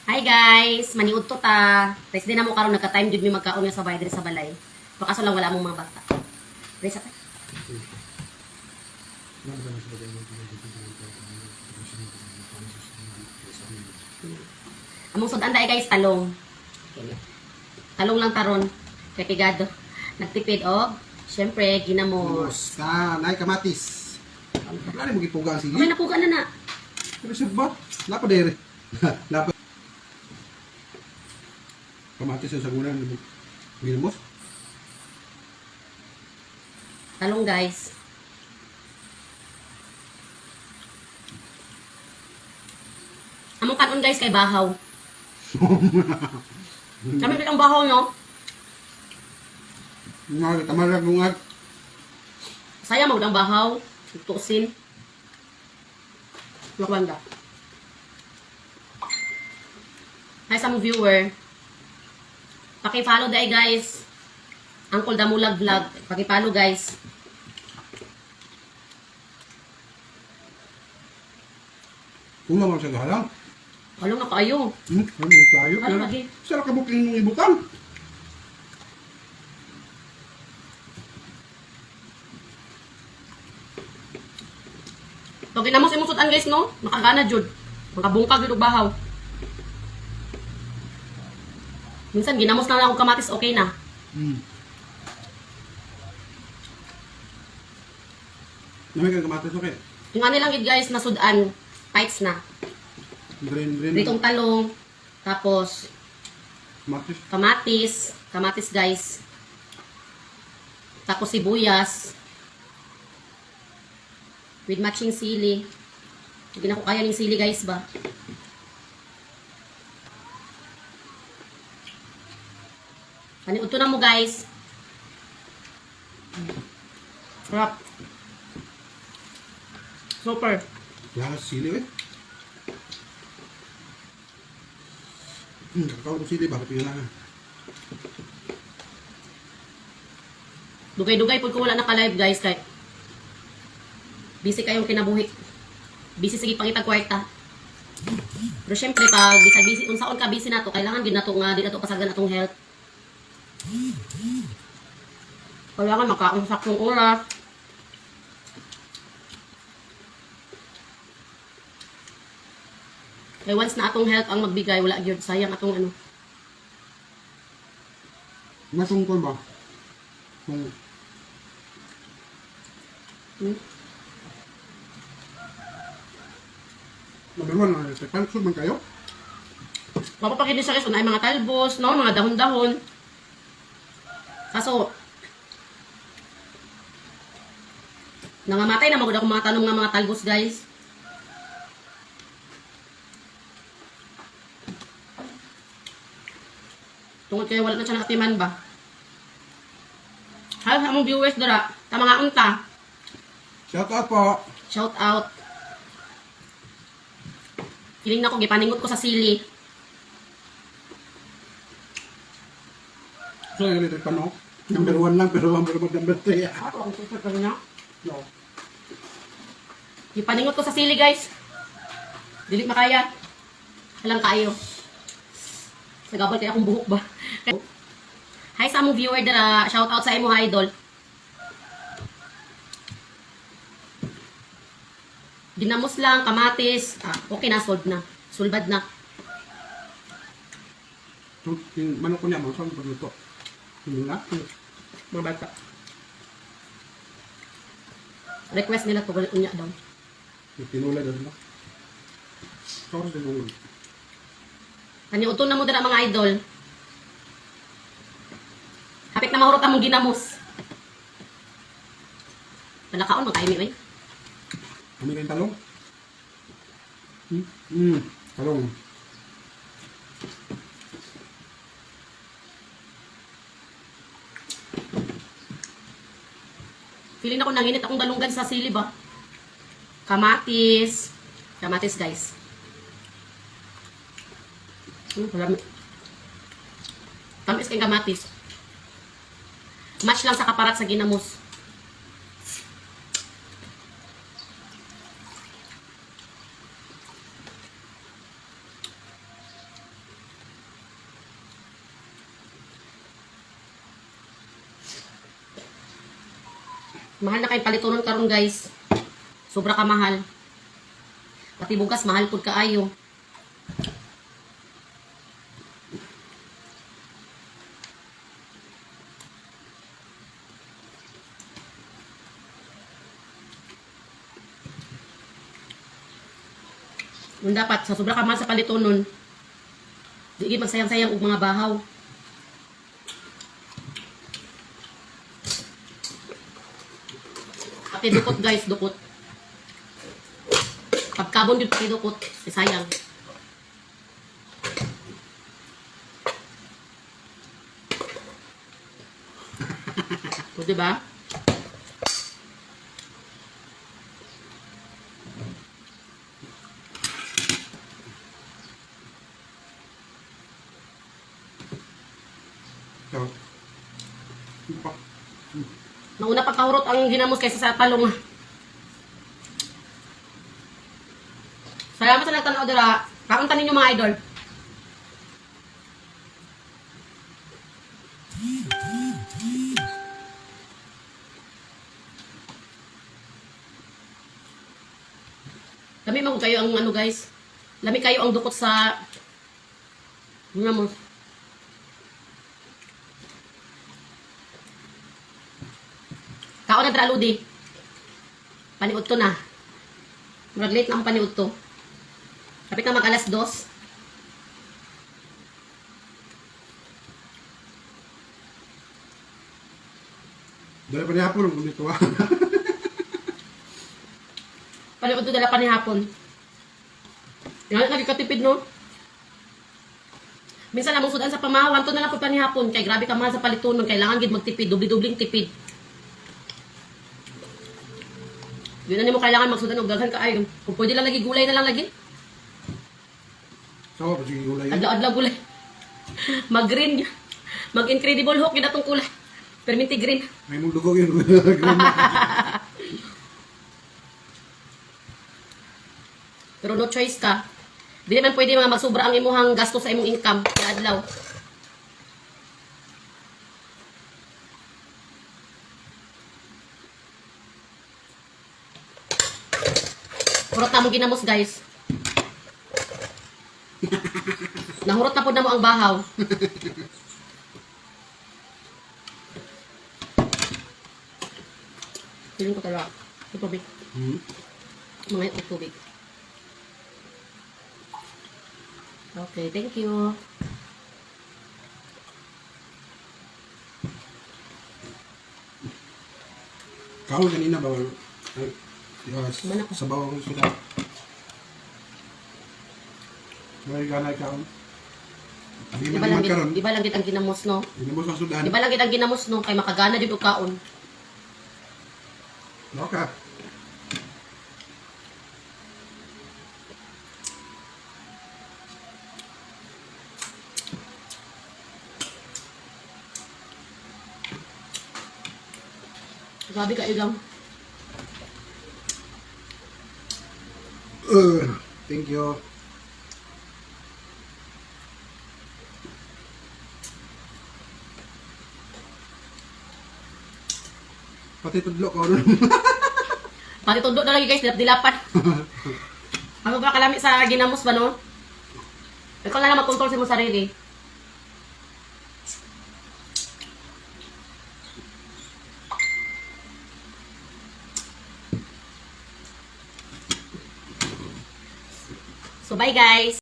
Hi guys, maniud to ta. Res din na mo karon nagka-time jud mi magkaon nga sa bayad sa balay. Bakaso lang wala mong mga bata. Res ta. Among sudan dai guys talong. Okay. Talong lang taron. Kay pigado. Nagtipid og syempre ginamos. Nay kamatis. Wala ni mo gipuga ang sige. May napuga na na. Pero sir ba? Lapa dere. Lapa. Kamatis sa sagunan ni ginamos. Talong guys. Among kanon guys kay bahaw. Kami ang bahaw no. Nga tamarag lungag. Saya mo ang bahaw. Tusin. Makwanda. Hi sa mga viewer. Paki-follow dai guys. Uncle Damulag Vlog. Paki-follow guys. Una man sa galang. Walo na kayo. Ano tayo? Ano lagi? Sara ka buking nung ibutan. Pag ginamos imong sudan guys no, nakagana jud. Makabungkag jud og bahaw. Minsan ginamos na lang og kamatis okay na. Namay kang kamatis okay. Yung ano lang gid guys na sudan, bites na. Drain. Ditong talong, tapos Kamatis. kamatis guys. Tapos sibuyas. With matching sili. Hindi na ko kaya ng sili guys ba. Ito na mo guys. Sarap. Super. Yan sili eh. Kakao ng sili bakit yun lang. Dugay-dugay po ko wala naka-live guys kay busy kayong kinabuhi. Busy sige pangitag kwarta. Pero syempre pag busy kung saon ka busy nato kailangan gid nato nga di nato pasagan atong health. Kailangan makaon sa saktong oras. Kaya once na atong health ang magbigay, wala gyud sayang atong ano. Masungkol ba? Kung Mabalwan na ito. Pansud man kayo? Mapapakita siya kasi ay mga talbos, no? Mga dahon-dahon. Kaso, nangamatay na magod ako mga tanong ng mga talbos, guys. Tungkol kayo, wala na siya nakatiman ba? Hi, sa mong viewers, dara. Tama nga unta. Shout out po. Shout out. Kiling na ko, gipaningot ko sa sili. So, yun ito tanong. Number 1 lang, pero number 3. Ako, ang susunod ka niya. No. Gipaningot ko sa sili, guys. Dili makaya. Walang kayo. Nagabal kaya akong buhok ba? Hi sa among viewer dara. Shout out sa imo idol. Ginamos lang, kamatis. Okay na, solved na. Sulbad na. So, yung manok ko niya, mga saan pa dito? Hindi nga. Mga bata. Request nila to unya daw. Yung tinulad doon na. Sorry din mo. Kanya uton na mo dira mga idol. Hapit na mahurot among ginamos. Palakaon mo tayo mi oy. Kami kayong talong? Talong. Feeling ako nanginit akong balunggan sa sili ba. Kamatis. Kamatis guys. Marami. Tamis kayong kamatis. Match lang sa kaparat sa ginamos. Mahal na kayong palitonon karon guys. Sobra ka mahal. Pati bugas mahal pud kaayo. Yung dapat sa sobra ka mahal sa palitonon. Di magsayang-sayang og mga bahaw. Pati dukot guys, dukot. Pagkabon yun pati dukot, sayang. O diba? So, Nauna pagkahurot ang ginamos kaysa sa talong. Salamat sa nagtanaw dira. Kaunta ninyo mga idol. Lami mo kayo ang ano guys. Lami kayo ang dukot sa ginamos. Kaon na dra ludi. Paniud to na. Murag late na ang paniud to. Kapit na mag alas 2. dala pa niya hapon kung dito ah. Paniud to dala pa ni hapon. Yan lagi katipid no. Minsan namang sudan sa pamahawan to na lang po pa ni hapon. Kay grabe ka mahal sa palitonon. Kailangan gid magtipid. Dubli-dubling tipid. Yun na mo kailangan magsudan og daghan kaayo. Kung pwede lang lagi gulay na lang lagi. Sawa pa sige gulay. Adlaw-adlaw gulay. Mag-green. Mag-incredible hook yun atong kulay. Perminti green. May mong dugog yun. Pero no choice ka. Di naman pwede mga magsubra ang imuhang gasto sa imong income. Kaya adlaw. Hurot na mong ginamos guys. Nahurot na po na mo ang bahaw. Piling ko talaga. Ito tubig. Mga ito tubig. Okay, thank you. Kaon kanina ba? Yes, Mana pa? sa bawang suda. May ganay kaon. Di Di man ba lang naman karon. di ba lang gid ang ginamos no? Hindi mo sa sudan. Di ba lang gid ang ginamos no kay makagana dito kaon. Okay. Grabe kayo lang. Thank you. Pati tudlo ko ron. Pati tudlo na lagi guys, dilapan. Ano ba kalami sa ginamos ba no? Ikaw na lang mag-control sa mong sarili. So bye guys!